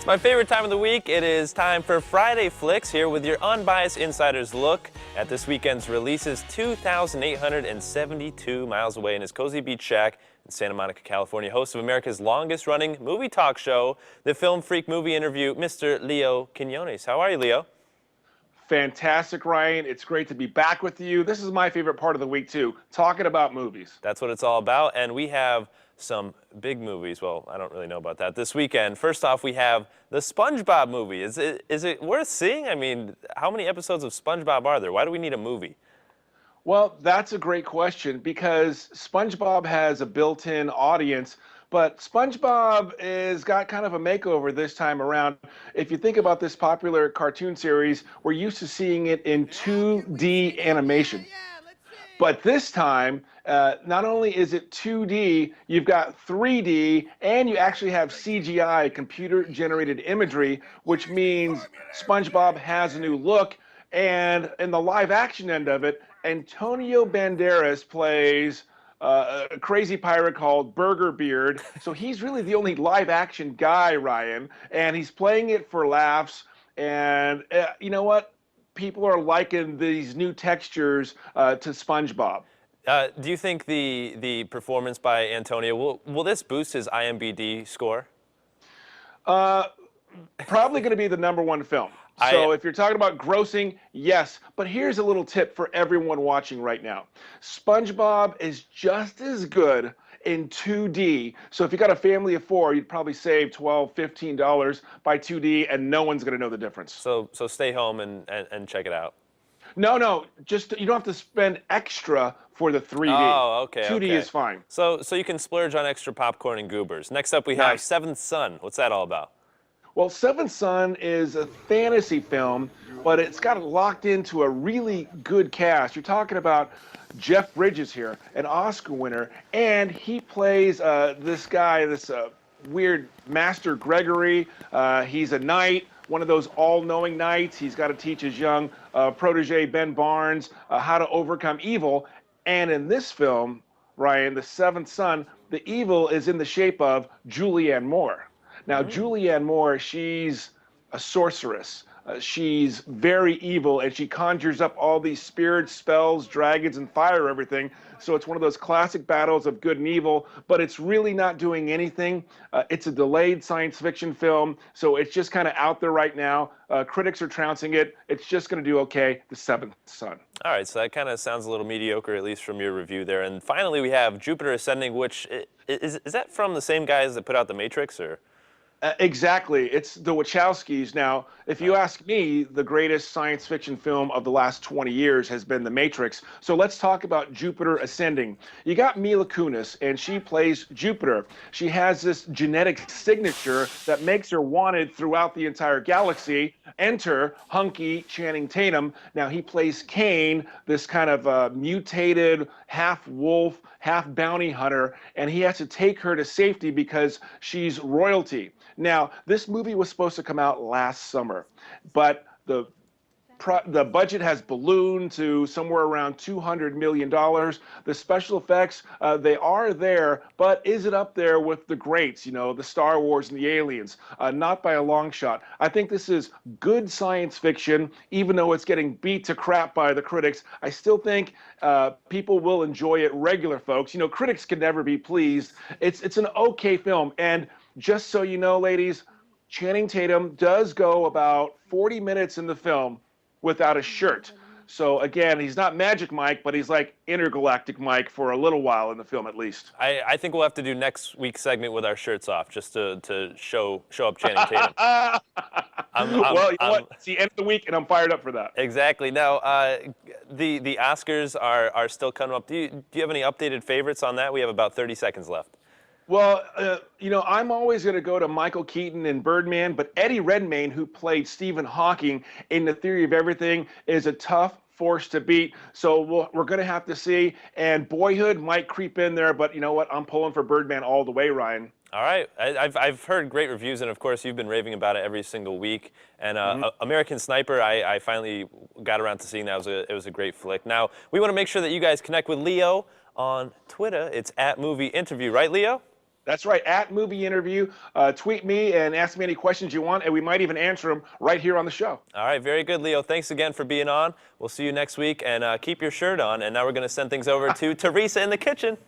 It's my favorite time of the week. It is time for Friday Flix here with your unbiased insider's look at this weekend's releases 2,872 miles away in his cozy beach shack in Santa Monica, California. Host of America's longest running movie talk show, the Film Freak Movie Interview, Mr. Leo Quinones. How are you, Leo? Fantastic, Ryan. It's great to be back with you. This is my favorite part of the week, too, talking about movies. That's what it's all about, and we have some big movies. Well, I don't really know about that this weekend. First off, we have the SpongeBob movie. Is it worth seeing? I mean, how many episodes of SpongeBob are there? Why do we need a movie? Well, that's a great question because SpongeBob has a built-in audience, but SpongeBob has got kind of a makeover this time around. If you think about this popular cartoon series, we're used to seeing it in 2D animation. But this time, not only is it 2D, you've got 3D, and you actually have CGI, computer-generated imagery, which means SpongeBob has a new look. And in the live-action end of it, Antonio Banderas plays a crazy pirate called Burger Beard. So he's really the only live-action guy, Ryan, and he's playing it for laughs. And you know what? People are liking these new textures to SpongeBob. Do you think the performance by Antonio, will this boost his IMDb score? Probably going to be the #1 film. So if you're talking about grossing, yes. But here's a little tip for everyone watching right now. SpongeBob is just as good in 2D. So if you got a family of 4, you'd probably save $12, $15 by 2D, and no one's going to know the difference. So stay home and check it out. No, just you don't have to spend extra for the 3D. Oh, okay. 2D okay. is fine. So you can splurge on extra popcorn and goobers. Next up, we have Seventh Son. What's that all about? Well, Seventh Son is a fantasy film, but it's got locked into a really good cast. You're talking about Jeff Bridges here, an Oscar winner, and he plays this guy, this weird Master Gregory. He's a knight, one of those all-knowing knights. He's got to teach his young protege, Ben Barnes, how to overcome evil. And in this film, Ryan, The Seventh Son, the evil is in the shape of Julianne Moore. Now, Julianne Moore, she's a sorceress. She's very evil, and she conjures up all these spirits, spells, dragons, and fire, everything. So it's one of those classic battles of good and evil, but it's really not doing anything. It's a delayed science fiction film, so it's just kind of out there right now. Critics are trouncing it. It's just going to do okay, The Seventh Son. All right, so that kind of sounds a little mediocre, at least from your review there. And finally, we have Jupiter Ascending, which is that from the same guys that put out The Matrix, or? Exactly. It's the Wachowskis. Now, if you ask me, the greatest science fiction film of the last 20 years has been The Matrix. So let's talk about Jupiter Ascending. You got Mila Kunis, and she plays Jupiter. She has this genetic signature that makes her wanted throughout the entire galaxy. Enter hunky Channing Tatum. Now, he plays Cain, this kind of mutated half-wolf, half-bounty hunter, and he has to take her to safety because she's royalty. Now, this movie was supposed to come out last summer, but the budget has ballooned to somewhere around $200 million. The special effects, they are there, but is it up there with the greats, you know, the Star Wars and the Aliens? Not by a long shot. I think this is good science fiction, even though it's getting beat to crap by the critics. I still think people will enjoy it, regular folks. You know, critics can never be pleased. It's an okay film, and just so you know, ladies, Channing Tatum does go about 40 minutes in the film without a shirt. So again, he's not Magic Mike, but he's like Intergalactic Mike for a little while in the film at least. I think we'll have to do next week's segment with our shirts off just to show up Channing Tatum. Well, you know what? It's the end of the week, and I'm fired up for that. Exactly. Now, the Oscars are still coming up. Do you have any updated favorites on that? We have about 30 seconds left. Well, you know, I'm always going to go to Michael Keaton in Birdman, but Eddie Redmayne, who played Stephen Hawking in The Theory of Everything, is a tough force to beat. So we're going to have to see. And Boyhood might creep in there, but you know what? I'm pulling for Birdman all the way, Ryan. All right. I've heard great reviews, and of course, you've been raving about it every single week. And American Sniper, I finally got around to seeing that. It was a great flick. Now, we want to make sure that you guys connect with Leo on Twitter. It's @MovieInterview, right, Leo? That's right, at Movie Interview. Tweet me and ask me any questions you want, and we might even answer them right here on the show. All right, very good, Leo. Thanks again for being on. We'll see you next week, and keep your shirt on. And now we're going to send things over to Teresa in the kitchen.